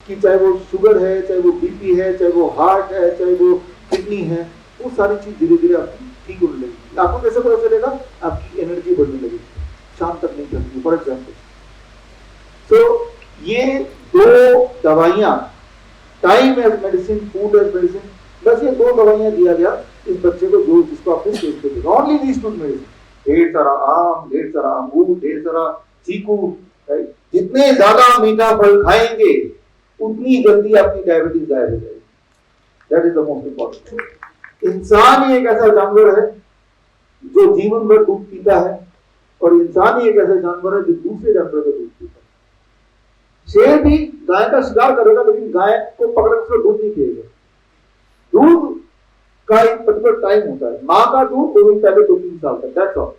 कि चाहे वो शुगर है, चाहे वो बीपी है, चाहे वो हार्ट है, चाहे वो किडनी है, वो सारी चीज धीरे धीरे आपकी ठीक होने लगेगी। आपको कैसे पता चलेगा? आपकी एनर्जी बढ़ने लगेगी, शाम तक नहीं चलती। फॉर एग्जाम्पल, तो ये दो दवाइयां, time as medicine, food as medicine, बस ये दो दवाइयां दिया गया इस बच्चे को जो जिसको आपने स्टेज पे देखा। Only these two medicine. ढेर सारा आम, ढेर सारा अंगूर, ढेर सारा चीकू, जितने ज्यादा मीठा फल खाएंगे उतनी जल्दी आपकी डायबिटीज गायब हो जाएगी। That is the most important. इंसान ही एक ऐसा जानवर है जो जीवन भर दूध पीता है, और इंसान ही एक ऐसा जानवर है जो दूसरे जानवर का दूध पीता है। शेर भी गाय का शिकार करेगा, लेकिन गाय को पकड़ कर दूध नहीं पिएगा। दूध का एक पर्टिकुलर टाइम होता है। माँ का दूध वो भी पहले 2-3 साल तक, दैट्स ऑल।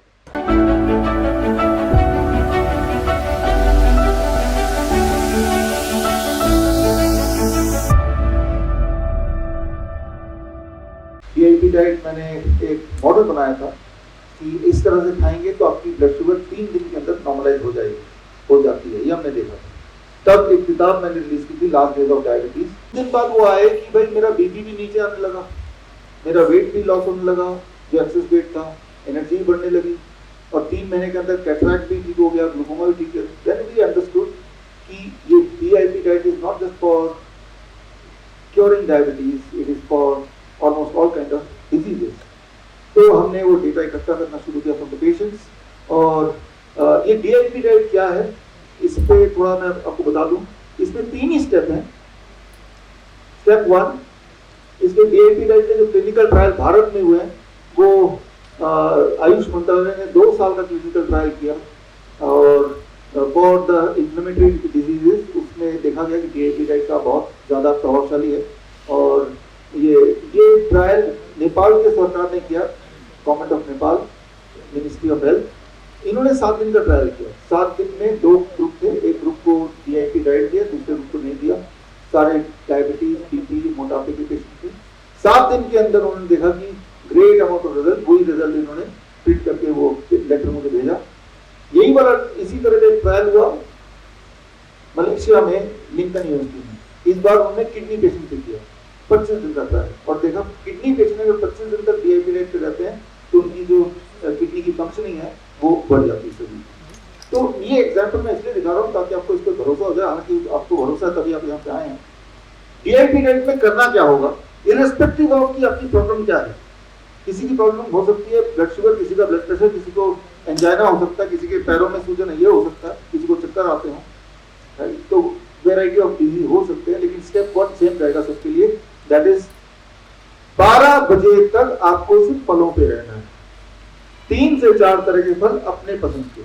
DIP डाइट मैंने एक मॉडल बनाया था कि इस तरह से खाएंगे तो आपकी ब्लड शुगर 3 दिन के अंदर नॉर्मलाइज हो जाती है। ये हमने देखा था। तब एक किताब मैंने रिलीज की थी, लास्ट डेज ऑफ डायबिटीज। दिन बाद वो आए कि भाई मेरा बीपी भी नीचे आने लगा, मेरा वेट भी लॉस होने लगा, जो एक्सेस वेट था, एनर्जी भी बढ़ने लगी, और 3 महीने के अंदर कैटरैक्ट भी ठीक हो गया, ग्लूकोमा भी ठीक है। देन वी अंडरस्टूड कि ये DIP diet is not just for curing diabetes, it is for almost all kind of diseases. तो हमने वो डेटा इकट्ठा करना शुरू किया फ्रॉम द पेशेंट्स। और ये DIP डाइट क्या है, इस पे थोड़ा मैं आपको बता दूं। इसमें 3 ही स्टेप हैं। स्टेप 1, इसके DIP डाइट के जो क्लिनिकल ट्रायल भारत में हुए हैं, वो आयुष मंत्रालय ने 2 साल का क्लिनिकल ट्रायल किया, और फॉर द इन्फ्लेमेटरी डिजीजेस उसमें देखा गया कि DIP डाइट का बहुत ज़्यादा प्रभावशाली है। और ये ट्रायल नेपाल के सरकार ने किया, government of Nepal, ministry of health. इन्होंने 7 दिन का ट्रायल किया। 7 दिन में 2 ग्रुप थे, एक ग्रुप को DIP डाइट दिया, दूसरे ग्रुप को नहीं दिया। सारे डायबिटीज, बीपी, मोटापे के पेशेंट थे। 7 दिन के अंदर उन्होंने देखा कि ग्रेट अमाउंट ऑफ रिजल्ट, वही रिजल्ट इन्होंने प्रिंट करके वो लेटर मुझे भेजा। यही वाला इसी तरह का ट्रायल हुआ मलेशिया में, लिंकन यूनिवर्सिटी में। इस बार उन्होंने किडनी पेशेंट पे किया, 25 दिन का ट्रायल, और देखा किडनी पेशेंट अगर 25 दिन तक DIP डाइट पे रहते हैं तो उनकी जो किडनी की फंक्शनिंग है वो बढ़ जाती है सभी। तो ये एग्जाम्पल मैं इसलिए दिखा रहा हूँ ताकि आपको इस पर भरोसा हो जाए। हालांकि आपको भरोसा है तभी आप यहाँ पे आए हैं। DIP डाइट में करना क्या होगा, इररिस्पेक्टिव ऑफ कि आपकी प्रॉब्लम क्या है। किसी की प्रॉब्लम हो सकती है ब्लड शुगर, किसी का ब्लड प्रेशर, किसी को एंजाइना हो सकता है, किसी के पैरों में सूजन ये हो सकता है, किसी को चक्कर आते हो, तो वेराइटी ऑफ डिजीज हो सकते हैं। लेकिन स्टेप 1 सेम रहेगा सबके लिए, दैट इज 12 बजे तक आपको सिर्फ फलों पे रहना है। 3 से 4 तरह के फल अपने पसंद के,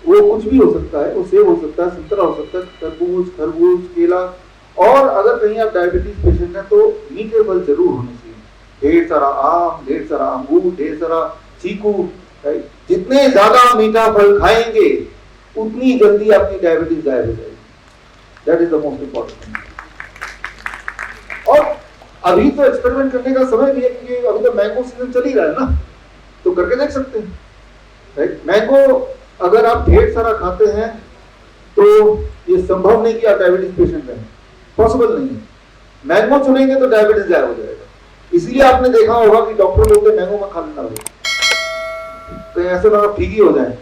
वो कुछ भी हो सकता है, वो सेब हो सकता है, संतरा हो सकता है, तरबूज, खरबूज, केला। और अगर कहीं आप डायबिटीज पेशेंट हैं तो मीठे फल जरूर होने चाहिए। ढेर सारा आम, ढेर सारा अंगूर, ढेर सारा चीकू। जितने ज्यादा मीठा फल खाएंगे उतनी जल्दी आपकी डायबिटीज गायब हो जाएगी। That is the most important thing. और अभी तो एक्सपेरिमेंट करने का समय भी है, क्योंकि अभी तो मैंगो सीजन चल ही रहा है ना, तो करके देख सकते हैं। राइट, मैंगो अगर आप ढेर सारा खाते हैं तो ये संभव नहीं कि आप डायबिटीज पेशेंट रहें, पॉसिबल नहीं है। मैंगो चुनेंगे तो डायबिटीज गायब हो जाएगा। इसलिए आपने देखा होगा कि डॉक्टर लोग मैंगो में खा लेना, तो ऐसे में आप ठीक ही हो जाए।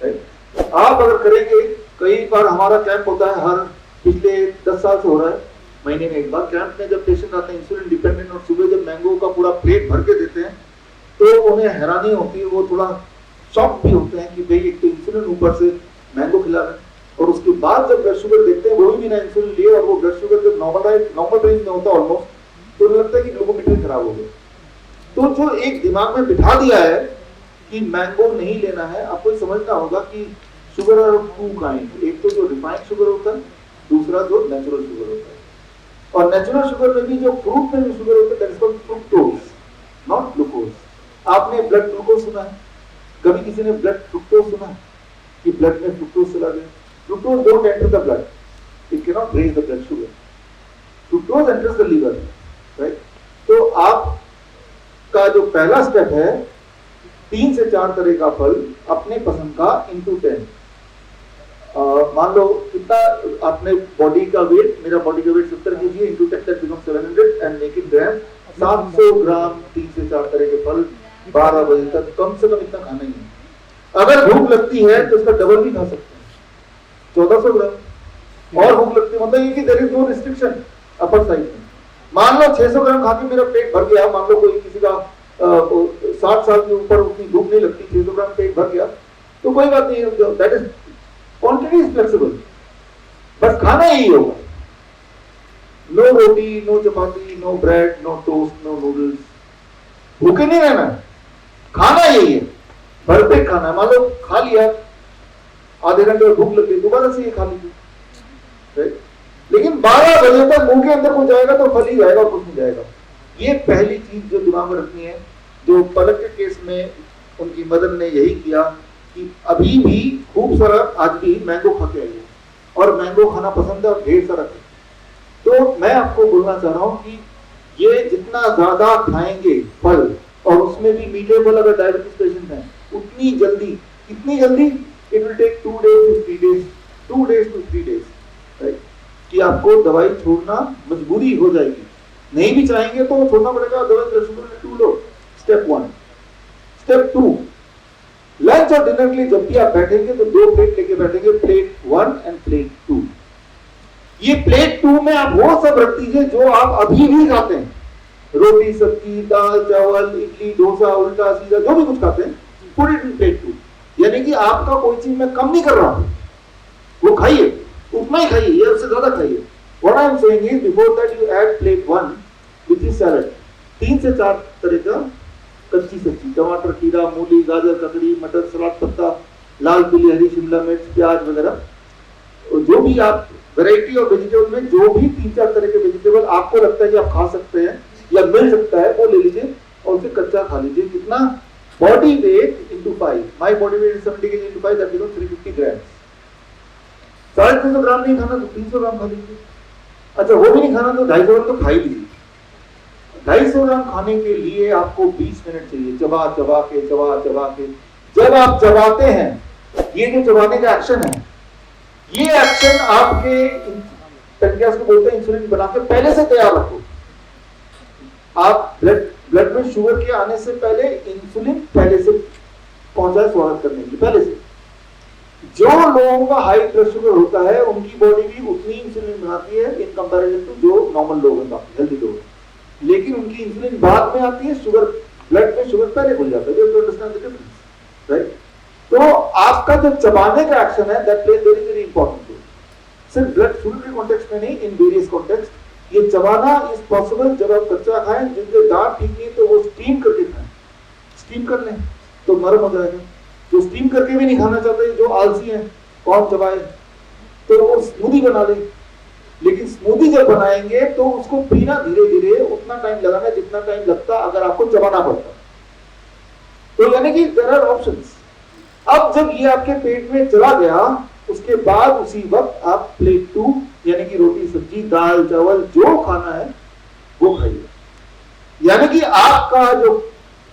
राइट, आप अगर करेंगे, कई बार हमारा कैंप होता है, हर पिछले 10 साल से हो रहा है, महीने में एक बार कैंप में जब पेशेंट आते हैं इंसुलिन डिपेंडेंट, और सुबह जब मैंगो का पूरा प्लेट भर के देते हैं तो उन्हें हैरानी होती है, वो थोड़ा शॉक भी होते हैं कि भाई एक तो इंसुलिन ऊपर से मैंगो खिला रहे हैं, और उसके बाद जब ब्लड शुगर देखते हैं वो भी बिना इंसुलिन लिए, और वो ब्लड शुगर जब नॉर्मल रेंज में होता है ऑलमोस्ट, तो लगता है कि ग्लूकोमीटर खराब हो गया। तो जो एक दिमाग में बिठा दिया है कि मैंगो नहीं लेना है, आपको समझना होगा कि शुगर आर 2 काइंड, एक तो जो रिफाइंड शुगर होता है, दूसरा जो नेचुरल शुगर होता है। और नेचुरल शुगर में भी जो फ्रूट में भी शुगर होता है, that is called fructose, not glucose. आपने ब्लड ग्लूकोज सुना है? कभी किसी ने ब्लड फ्रुक्टोज सुना है कि ब्लड में फ्रुक्टोज चला गया? Fructose don't enter the blood, it can not raise the blood sugar. Fructose enters the liver, right. तो आप का जो पहला स्टेप है, 3 से 4 तरह का फल अपने पसंद का into 10, मान लो कितना आपने बॉडी का वेट, मेरा बॉडी का weight 70 kg into 10 that become 700 and make it gram, 700 gram 3 से 4 तरह के फल 12 बजे तक, कम से कम इतना खाना ही है। अगर भूख लगती है तो इसका डबल भी खा सकते हैं, 1400 ग्राम। और भूख लगती है मतलब ये कि there is no restriction upper side में। मान लो 600 ग्राम खा के मेरा पेट भर गया, मान लो कोई किसी का 60 साल के ऊपर उतनी भूख नहीं लगती, 600 ग्राम पेट भर गया तो कोई बात नहीं, that is quantity is flexible, बस खाना यही होगा। No roti, no chapati, no bread, no toast, no noodles, भूखे नहीं रहना, खाना यही है, भर पेट खाना है। मान लो खा लिया, आधे घंटे में भूख लग गई, दोबारा से ये खा लीजिए, लेकिन 12 बजे तक मुंह के अंदर कुछ जाएगा तो फल ही जाएगा और कुछ नहीं जाएगा। ये पहली चीज जो दिमाग में रखनी है। जो पलक के केस में उनकी मदर ने यही किया कि अभी भी खूब सारा आज भी मैंगो खा के आई है और मैंगो खाना पसंद है और ढेर सारा खाए। तो मैं आपको बोलना चाह रहा हूं कि ये जितना ज्यादा खाएंगे फल, और उसमें भी मीठे फल अगर डायबिटीज पेशेंट है, उतनी जल्दी, कितनी जल्दी, it will take 2 days to 3 days, 2 days to 3 days, right, कि आपको दवाई छोड़ना मजबूरी हो जाएगी। नहीं भी चाहेंगे तो छोड़ना पड़ेगा, दवाई शुगर लो। स्टेप 1। स्टेप 2, लंच और डिनर के लिए जब भी आप बैठेंगे तो 2 प्लेट लेके बैठेंगे, प्लेट 1 एंड प्लेट 2। ये प्लेट 2 में आप वो सब रख दीजिए जो आप अभी भी खाते हैं, रोटी सब्जी दाल चावल इडली डोसा उल्टा सीधा जो भी कुछ खाते हैं, पुट इट इन प्लेट 2। यानी कि आपका कोई चीज मैं कम नहीं कर रहा हूं, वो खाइए, उतना ही खाइए या उससे ज्यादा खाइए। What I am saying is before that you add plate 1 which is salad, 3 से 4 तरह का कच्ची सब्जी, टमाटर खीरा मूली गाजर ककड़ी मटर सलाद पत्ता लाल पीली हरी शिमला मिर्च प्याज वगैरह, जो भी आप वैरायटी ऑफ वेजिटेबल में जो भी 3-4 तरह के वेजिटेबल आपको लगता है कि आप खा सकते हैं या मिल सकता है वो ले लीजिए और उसे कच्चा खा लीजिए। कितना? Body weight into 5, my body weight is 70 kg into 5 that becomes 350 ग्राम। 350 ग्राम नहीं खाना तो 300 ग्राम खा लीजिए। अच्छा वो भी नहीं खाना तो 250 ग्राम तो खा ही लीजिए। 250 ग्राम खाने के लिए आपको 20 मिनट चाहिए, चबा चबा के जब आप चबाते हैं, ये जो चबाने का एक्शन है, ये एक्शन आपके पेनक्रियास को बोलते हैं इंसुलिन बना के पहले से तैयार रखो। आप ब्लड में शुगर के आने से पहले इंसुलिन पहले से पहुंचा है स्वागत करने के लिए पहले से। जो लोगों का हाई ब्लड शुगर होता है उनकी बॉडी भी उतनी इंसुलिन बनाती है इन कंपैरिजन टू जो नॉर्मल लोग हैं, हेल्दी लोग, लेकिन उनकी इंसुलिन बाद में आती है, शुगर ब्लड में शुगर पहले खुल जाता है। You have to understand the difference, right. तो आपका जो चबाने का एक्शन है that plays very very important role, सिर्फ ब्लड शुगर के कॉन्टेक्स्ट में नहीं, इन वेरियस कॉन्टेक्स्ट। ये चबाना इज पॉसिबल जब आप कच्चा खाएं, जिनके दांत ठीक नहीं तो वो स्टीम करके खाएं, स्टीम कर लें तो नरम हो जाएगा। जो स्टीम करके भी नहीं खाना चाहते, जो आलसी हैं, कौन चबाए, तो वो स्मूदी बना ले। लेकिन स्मूदी जब बनाएंगे तो उसको पीना धीरे धीरे उतना टाइम लगाना जितना टाइम लगता अगर आपको चबाना पड़ता। तो यानी कि देयर आर ऑप्शंस। अब जब ये आपके पेट में चला गया, उसके बाद उसी वक्त आप प्लेट 2 यानी कि रोटी सब्जी दाल चावल जो खाना है वो खाइए। यानी कि आपका जो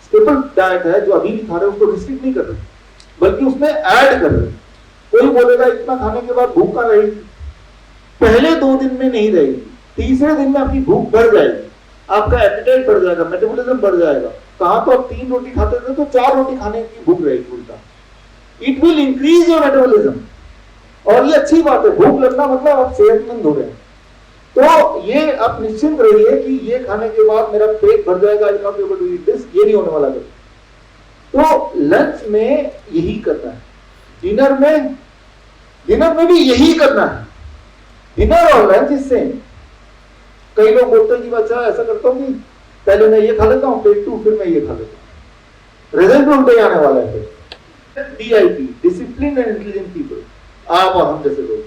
स्टेपल डाइट है जो अभी भी खा रहे हैं उसको रिस्ट्रिक्ट नहीं कर रहे, बल्कि उसमें ऐड कर रहे। कोई बोलेगा इतना खाने के बाद भूख कहां रहेगी? पहले 2 दिन में नहीं रहेगी, तीसरे दिन में आपकी भूख बढ़ जाएगी, आपका एपेटाइट बढ़ जाएगा, मेटाबॉलिज्म बढ़ जाएगा। कहां तो आप 3 रोटी खाते थे तो 4 रोटी खाने की भूख रहेगी उल्टा। It will increase your metabolism, और ये अच्छी बात है। भूख लगना मतलब आप सेहतमंद हो रहे हैं। तो ये आप निश्चिंत रहिए कि ये खाने के बाद मेरा पेट भर जाएगा, I not able to eat this, ये नहीं होने वाला। तो लंच में यही करना है, डिनर में भी यही करना है। डिनर और लंच इज सेम। कई लोग बोलते हैं कि अच्छा ऐसा करता हूं कि पहले मैं ये खा लेता हूं प्लेट 2 फिर मैं ये खा लेता हूं, रिजल्ट उल्टे आने वाला है। DIP, discipline and intelligent people, आप और हम जैसे लोग,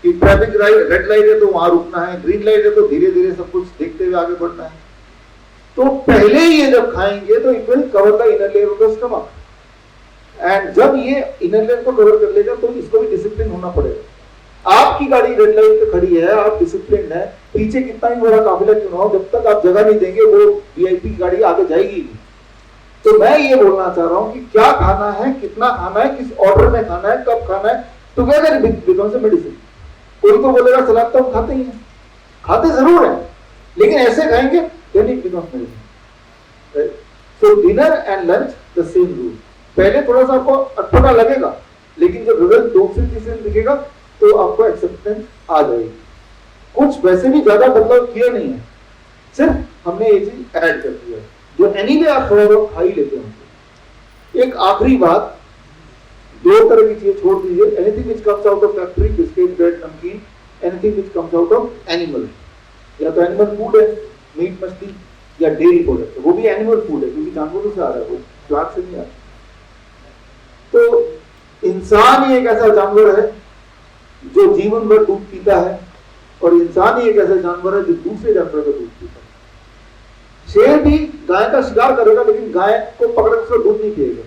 कि ट्रैफिक रेड लाइट है तो वहां रुकना है, ग्रीन लाइट है तो धीरे धीरे सब कुछ देखते हुए आगे बढ़ना है। तो पहले ये जब खाएंगे तो it will cover the inner layer of the stomach, and जब ये इनर लेयर को कवर कर लेगा तो इसको भी डिसिप्लिन होना पड़ेगा। आपकी गाड़ी रेड लाइट पे खड़ी है, आप डिसिप्लिन है, पीछे कितना ही बड़ा काफिला क्यों ना हो, जब तक आप जगह नहीं देंगे वो VIP गाड़ी आगे जाएगी नहीं। तो मैं ये बोलना चाह रहा हूं कि क्या खाना है, कितना खाना है, किस ऑर्डर में खाना है, कब खाना है, together it becomes a medicine. कोई तो बोलेगा सलाद तो हम खाते ही हैं, खाते जरूर है, लेकिन ऐसे खाएंगे then it becomes medicine. So dinner and lunch the same rule. पहले थोड़ा सा आपको अटपटा लगेगा, लेकिन जब रिजल्ट 2 से 3 दिन दिखेगा तो आपको एक्सेप्टेंस आ जाएगी। कुछ वैसे भी ज्यादा बदलाव किया नहीं है, सिर्फ हमने ये चीज ऐड कर दिया है जो एनीवे आप थोड़ा बहुत खा ही लेते होंगे। एक आखिरी बात, 2 तरह की चीजें छोड़ दीजिए, anything which comes out of factory, biscuit, bread, namkeen, anything which comes out of animal, या तो एनिमल फूड है, मीट मछली या डेयरी प्रोडक्ट है, वो भी एनिमल फूड है क्योंकि जानवरों से आ रहा है, वो प्लांट से नहीं आ रहा। तो इंसान ही एक ऐसा जानवर है जो जीवन भर दूध पीता है, और इंसान ही एक ऐसा जानवर है जो दूसरे जानवर का दूध पीता है। शेर भी गाय का शिकार करेगा लेकिन गाय को पकड़ कर उसका दूध नहीं पिएगा।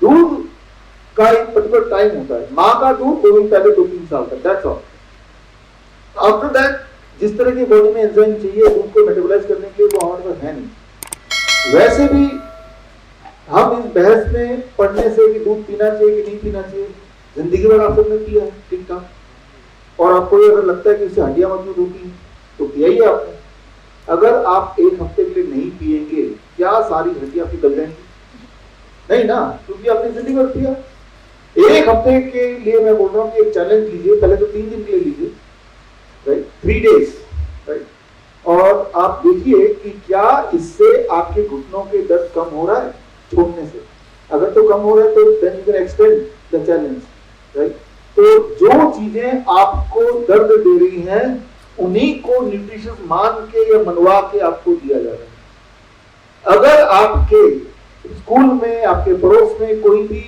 दूध का एक पर्टिकुलर टाइम होता है, माँ का दूध 2 दिन पहले 2-3 साल तक, दैट्स ऑल। आफ्टर दैट जिस तरह की बॉडी में एंजाइम चाहिए दूध को मेटाबोलाइज करने के लिए वो हमारे पास है नहीं। वैसे भी हम इस बहस में पढ़ने से कि दूध पीना चाहिए कि नहीं पीना चाहिए, जिंदगी भर आप सबने पिया है ठीक ठाक, और आपको ये अगर लगता है कि इससे हड्डियां मजबूत होती हैं तो पिया ही आपने। अगर आप 1 हफ्ते के लिए नहीं पिएंगे, क्या सारी हड्डियां आपकी गल जाएंगी? नहीं ना, क्योंकि आपने जिंदगी भर पिया। 1 हफ्ते के लिए मैं बोल रहा हूँ कि एक चैलेंज लीजिए, पहले तो 3 दिन के लिए लीजिए, राइट, 3 डेज, राइट, और आप देखिए कि क्या इससे आपके घुटनों के दर्द कम हो रहा है छोड़ने से। अगर तो कम हो रहा है तो then you can extend the challenge, right. तो जो चीजें आपको दर्द दे रही हैं उन्हीं को न्यूट्रिशियस मान के या मनवा के आपको दिया जा रहा है। अगर आपके स्कूल में, आपके पड़ोस में कोई भी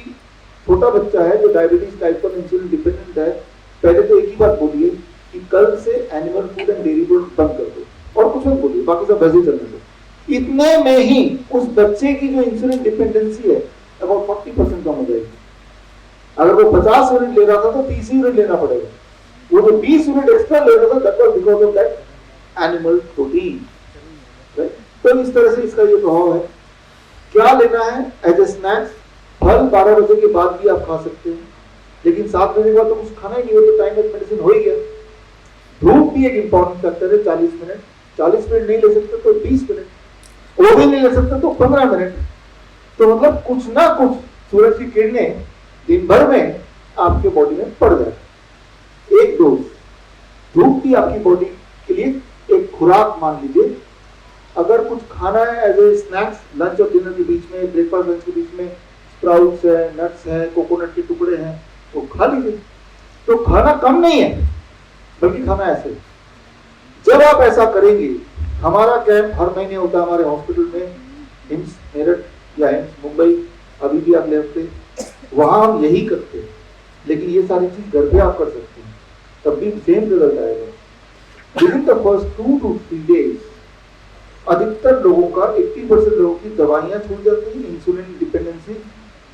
छोटा बच्चा है जो डायबिटीज टाइप 1 इंसुलिन डिपेंडेंट है, पहले तो एक ही बात बोलिए कि कल से animal food and dairy food बंद कर दो, और कुछ मत बोलिए, बाकी सब वैसे ही चलने दो। इतने में ही उस बच्चे की जो इंसुलिन डिपेंडेंसी है अबाउट 40% कम हो जाएगी। अगर वो 50 यूनिट ले रहा था तो 30 यूनिट लेना पड़ेगा। वो जो 20 यूनिट एक्स्ट्रा ले रहा था that was because of that animal protein, right. तो इस तरह से इसका ये प्रभाव है। क्या लेना है एज ए स्नैक्स? फल 12 बजे के बाद भी आप खा सकते हैं, लेकिन 7 बजे के बाद तो कुछ खाना ही नहीं हो, तो टाइम ऑफ मेडिसिन हो ही गया। धूप भी एक इंपॉर्टेंट फैक्टर है, 40 मिनट, 40 मिनट नहीं ले सकते तो 20 मिनट, वो भी नहीं ले सकते तो 15 मिनट। तो मतलब कुछ ना कुछ सूरज की किरणें दिन भर में आपके बॉडी में पड़ जाए। एक डोज धूप भी आपकी बॉडी के लिए एक खुराक मान लीजिए। अगर कुछ खाना है एज ए स्नैक्स, लंच और डिनर के बीच में, ब्रेकफास्ट लंच के बीच में स्प्राउट्स है, नट्स है, कोकोनट के टुकड़े हैं, वो खा लीजिए। तो खाना कम नहीं है, बल्कि खाना ऐसे। जब आप ऐसा करेंगे, हमारा कैंप हर महीने होता है हमारे हॉस्पिटल में, एम्स मेरठ या एम्स मुंबई, अभी भी अगले हफ्ते, वहां हम यही करते हैं। लेकिन ये सारी चीज घर पे आप कर सकते हैं, तब भी सेम रिजल्ट आएगा। Within the first 2 to 3 days अधिकतर लोगों का 80% लोगों की दवाइयां छूट जाती हैं, इंसुलिन डिपेंडेंसी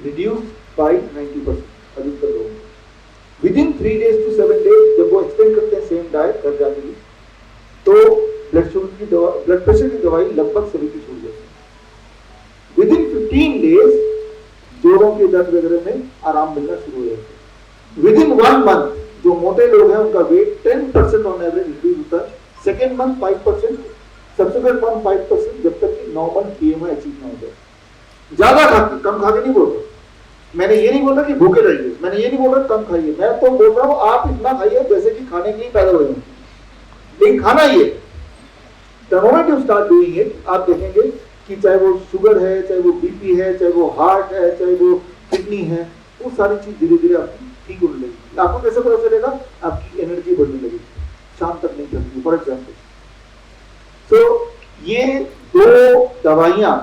रिड्यूस बाय 90% अधिकतर लोगों को। विदिन 3 days to 7 days जब वो एक्सटेंड करते हैं सेम डाइट कर जाने की, तो ब्लड शुगर की दवा, ब्लड प्रेशर की दवाई लगभग सभी की छूट जाती है। विदिन 15 days जोड़ों के दर्द वगैरह में आराम मिलना शुरू हो जाता है। विदिन 1 month जो मोटे लोग हैं उनका वेट 10% ऑन एवरेज रिड्यूस होता है, सेकेंड मंथ 5%, सब्सिक्वेंट मंथ 5%, जब तक कि नॉर्मल BMI अचीव ना हो जाए। ज्यादा खा के, कम खा के नहीं बोल रहा, मैंने ये नहीं बोल रहा कि भूखे रहिए, मैंने ये नहीं बोल रहा कम खाइए, मैं तो बोल रहा हूँ आप इतना खाइए जैसे कि खाने के लिए पैदा हुए हैं, लेकिन खाना ये the moment you start doing it, आप देखेंगे कि चाहे वो शुगर है, चाहे वो BP है, चाहे वो हार्ट है, चाहे वो किडनी है, वो सारी चीज धीरे धीरे आपकी ठीक होने लगेगी। आपको कैसे पता चलेगा? आपकी एनर्जी बढ़ने लगेगी, शाम तक नहीं चलती। फॉर एग्जाम्पल, तो ये 2 दवाइयां,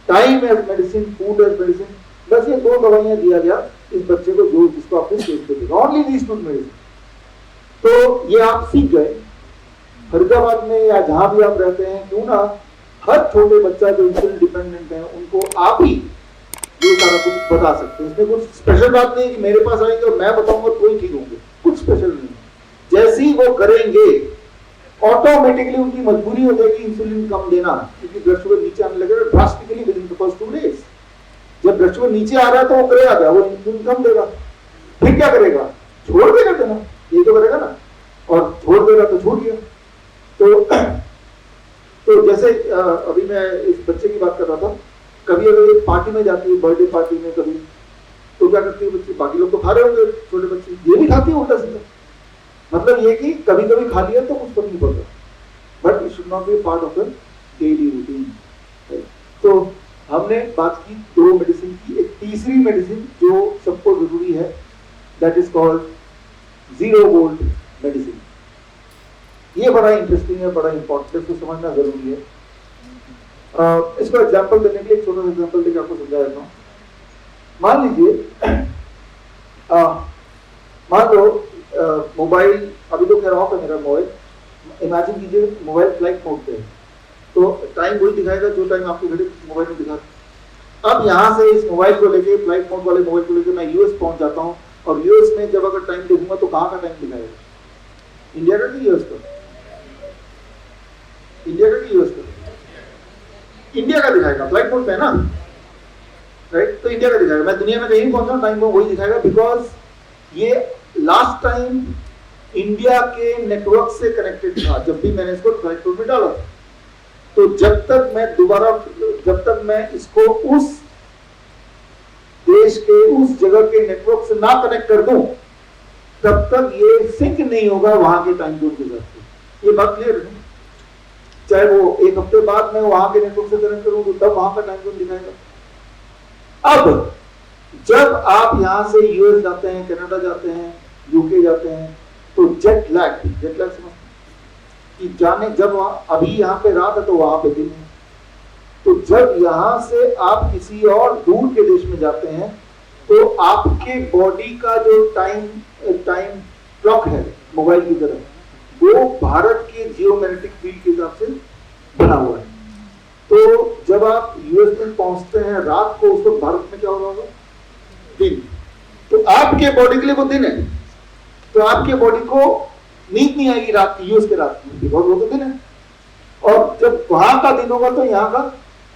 time as medicine, food as medicine, बस ये 2 दवाइयां दिया गया इस बच्चे को जो जिसको आपने स्टेज पे दिया, ओनली दीस 2 मेडिसिन। तो ये आप सीख गए। फरीदाबाद में या जहां भी आप रहते हैं, क्यों ना हर छोटे बच्चा जो इंसुलिन डिपेंडेंट है उनको आप ही ये सारा कुछ बता सकते हैं। इसमें कुछ स्पेशल बात नहीं कि मेरे पास आएंगे और मैं बताऊंगा तो ही ठीक होंगे, कुछ स्पेशल नहीं। जैसे ही वो करेंगे ऑटोमेटिकली उनकी मजबूरी हो जाएगी इंसुलिन कम देना, क्योंकि ब्लड शुगर नीचे आने लगेगा drastically within the first 2 days। जब ब्लड शुगर नीचे आ रहा है तो वो करेगा क्या? वो इंसुलिन कम देगा। फिर क्या करेगा, छोड़ देगा देना, ये तो करेगा ना, और छोड़ देगा तो छूट गया। तो जैसे अभी मैं इस बच्चे की बात कर रहा था, कभी अगर एक पार्टी में जाती है, बर्थडे पार्टी में कभी, तो क्या करती है बच्ची, बाकी लोग तो खा रहे होंगे, छोटे बच्चे ये भी खाती है उल्टा सीधा, मतलब ये कि कभी कभी खा लिया तो कुछ फर्क नहीं पड़ता, but it should not be part of the daily routine. तो हमने बात की 2 मेडिसिन की, एक तीसरी मेडिसिन जो सबको जरूरी है, that is called zero volt medicine. ये बड़ा इंटरेस्टिंग है, बड़ा इंपॉर्टेंट है, इसको समझना जरूरी है। इसको एग्जांपल देने के लिए एक छोटा सा एग्जांपल देकर आपको समझा देता हूँ। मान लीजिए मान लो मोबाइल, अभी तो खैर ऑफ है मेरा मोबाइल, इमेजिन कीजिए मोबाइल फ्लाइट मोड पे है, तो टाइम वही दिखाएगा जो टाइम आपके घड़ी मोबाइल में दिखा। अब यहाँ से इस मोबाइल को लेके, फ्लाइट मोड वाले मोबाइल को लेके मैं यूएस पहुंच जाता हूँ, और यूएस में जब अगर टाइम देखूंगा तो कहाँ का टाइम दिखाएगा, इंडिया का कि यूएस का, इंडिया का कि यूएस का, इंडिया का दिखाएगा, फ्लाइट मोड पे है ना, राइट, तो इंडिया का दिखाएगा। मैं दुनिया में कहीं पहुंचा टाइम को वही दिखाएगा, बिकॉज ये लास्ट टाइम इंडिया के नेटवर्क से कनेक्टेड था जब भी मैंने इसको फ्लाइट मोड में डाला था। तो जब तक मैं इसको उस देश के, उस जगह के नेटवर्क से ना कनेक्ट कर दूं, तब तक ये सिंक नहीं होगा वहां के टाइम जोन के साथ। ये बात क्लियर है? चाहे वो एक हफ्ते बाद मैं वहां के नेटवर्क से कनेक्ट करूं तो तब वहां का टाइम जोन दिखाएगा। अब जब आप यहां से यूएस जाते हैं, कनाडा जाते हैं, यूके जाते हैं, तो जेट लैग समझते कि जाने, जब अभी यहाँ पे रात है तो वहां पे दिन है, तो जब यहाँ से आप किसी और दूर के देश में जाते हैं तो आपके बॉडी का जो टाइम क्लॉक है मोबाइल की तरह, वो भारत के जियोमैग्नेटिक फील्ड के हिसाब से बना हुआ है। तो जब आप यूएस में पहुंचते हैं रात को, उस वक्त भारत में क्या हो रहा होगा, दिन, तो आपके बॉडी के लिए वो दिन है, तो आपके बॉडी को नींद नहीं आएगी रात की, यूएस के रात की, बिकॉज वो तो दिन है। और जब वहां का दिन होगा तो यहाँ का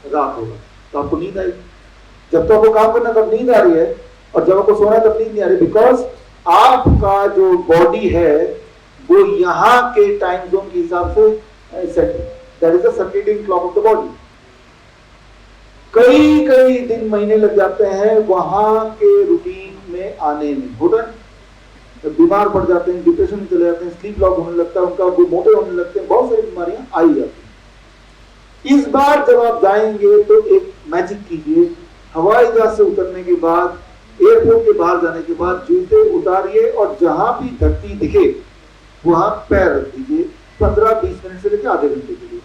रात होगा, तो आपको नींद आएगी। जब तो आपको काम करना तब नींद आ रही है, और जब आपको सोना है तब नींद नहीं आ रही, बिकॉज आपका जो बॉडी है वो यहाँ के टाइम जोन के हिसाब से सेट है, that is the circadian clock of the body. कई दिन, महीने लग जाते हैं वहां के रूटीन में आने में, होता है, बीमार पड़ जाते हैं, डिप्रेशन में चले जाते हैं, स्लीप लॉक होने लगता है उनका, वो मोटे होने लगते हैं, बहुत सारी बीमारियां आई जाती हैं। इस बार जब आप जाएंगे तो एक मैजिक कीजिए, हवाई जहाज से उतरने के बाद, एयरपोर्ट के बाहर जाने के बाद जूते उतारिए और जहां भी धरती दिखे वहां पैर रख दीजिए, 15-20 मिनट से लेकर आधे घंटे के लिए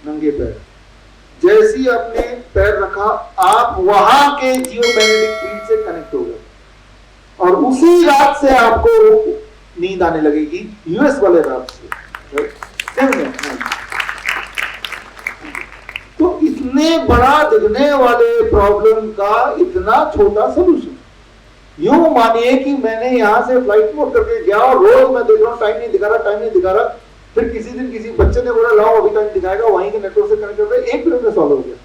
नंगे पैर। जैसे ही आपने पैर रखा, आप वहां के जियोमैग्नेटिक फील्ड से कनेक्ट हो गए, और उसी रात से आपको नींद आने लगेगी, यूएस वाले रात से। तो इतने बड़ा दिखने वाले प्रॉब्लम का इतना छोटा सोल्यूशन। यूं मानिए कि मैंने यहां से फ्लाइट मोड करके गया और रोज मैं देख रहा हूं टाइम नहीं दिखा रहा, फिर किसी दिन किसी बच्चे ने बोला लाओ अभी टाइम दिखाएगा, वहीं के नेटवर्क से कनेक्ट कर रहे, 1 मिनट में सॉल्व हो गया,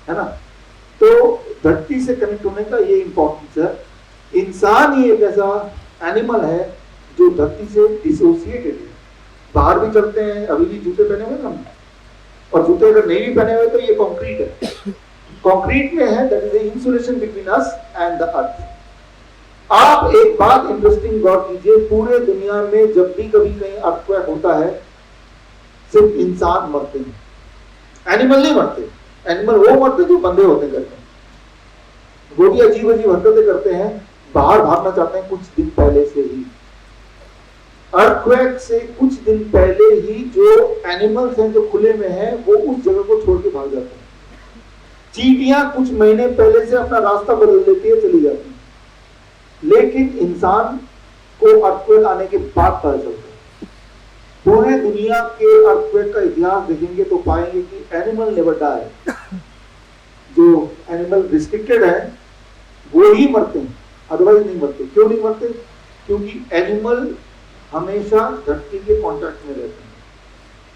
है ना। तो धरती से कनेक्ट होने का ये इंपॉर्टेंस है। इंसान ही एक ऐसा एनिमल है जो धरती से डिसोसिएटेड है। बाहर भी चलते हैं, अभी भी जूते पहने हुए ना, और जूते अगर नहीं भी पहने हुए तो ये कंक्रीट है, कंक्रीट में है, that is the insulation between us and the earth. आप एक बात इंटरेस्टिंग गौर कीजिए, पूरे दुनिया में जब भी कभी कहीं अर्थक्वेक होता है सिर्फ इंसान मरते हैं, एनिमल नहीं मरते। एनिमल वो मरते जो बंदे होते घर में, वो भी अजीब हरकतें करते हैं, बाहर भागना चाहते हैं कुछ दिन पहले से ही। अर्थक्वेक से कुछ दिन पहले ही जो एनिमल्स हैं जो खुले में हैं वो उस जगह को छोड़ के भाग जाते हैं। चींटियां कुछ महीने पहले से अपना रास्ता बदल लेती है, चली जाती है, लेकिन इंसान को अर्थक्वेक आने के बाद पता चलता है। पूरे दुनिया के अर्थक्वेक का इतिहास देखेंगे तो पाएंगे कि एनिमल नेवर डाई, जो एनिमल रिस्ट्रिक्टेड है वो ही मरते हैं, अदरवाइज नहीं मरते। क्यों नहीं मरते? क्योंकि एनिमल हमेशा धरती के कांटेक्ट में रहते हैं,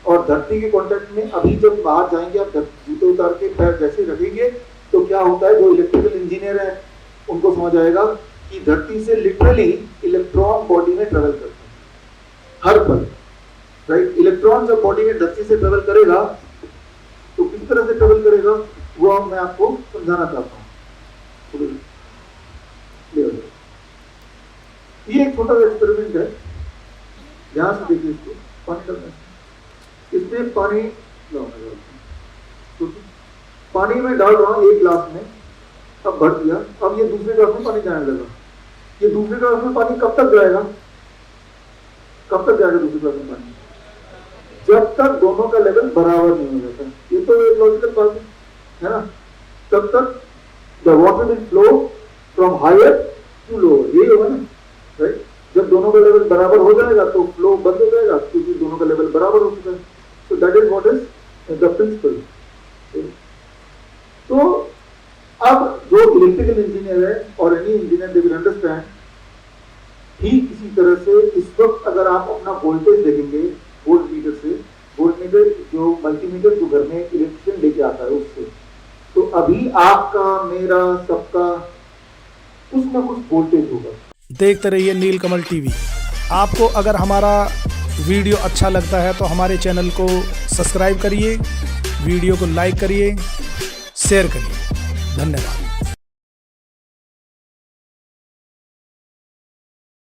और धरती के कांटेक्ट में अभी जब बाहर जाएंगे आप जूते उतार के पैर जैसे रखेंगे तो क्या होता है, जो इलेक्ट्रिकल इंजीनियर है उनको समझ आएगा कि धरती से लिटरली इलेक्ट्रॉन बॉडी में ट्रेवल करते हैं हर पल, राइट। इलेक्ट्रॉन जब बॉडी में धरती से ट्रेवल करेगा तो किस तरह से ट्रेवल करेगा वो मैं आपको समझाना चाहता हूँ। ये एक छोटा सा एक्सपेरिमेंट है, ध्यान से देखिए इसको। पानी डालना, इसमें पानी पानी में डाल रहा हूँ एक गिलास में, अब भर दिया। अब ये दूसरे गिलास में पानी जाने लगा। ये दूसरे गिलास में पानी कब तक जाएगा, कब तक जाएगा दूसरे गिलास में पानी? जब तक दोनों का लेवल बराबर नहीं हो जाता। ये तो एक लॉजिकल बात है ना। तब तक the water will flow from higher to lower, यही होगा ना, राइट। जब दोनों का लेवल बराबर हो जाएगा तो फ्लो बंद हो जाएगा, क्योंकि दोनों का लेवल बराबर हो चुका है। So that is what is the principle. तो अब जो इलेक्ट्रिकल इंजीनियर है और any engineer they will understand, ठीक इसी तरह से इस वक्त अगर आप अपना वोल्टेज देखेंगे वोल्ट मीटर से, वोल्ट मीटर जो मल्टीमीटर जो घर में इलेक्ट्रिशियन लेके आता है उससे, तो अभी आपका मेरा सबका कुछ ना कुछ वोल्टेज होगा। देखते रहिए नीलकमल टीवी। आपको अगर हमारा वीडियो अच्छा लगता है तो हमारे चैनल को सब्सक्राइब करिए, वीडियो को लाइक करिए, शेयर करिए। धन्यवाद।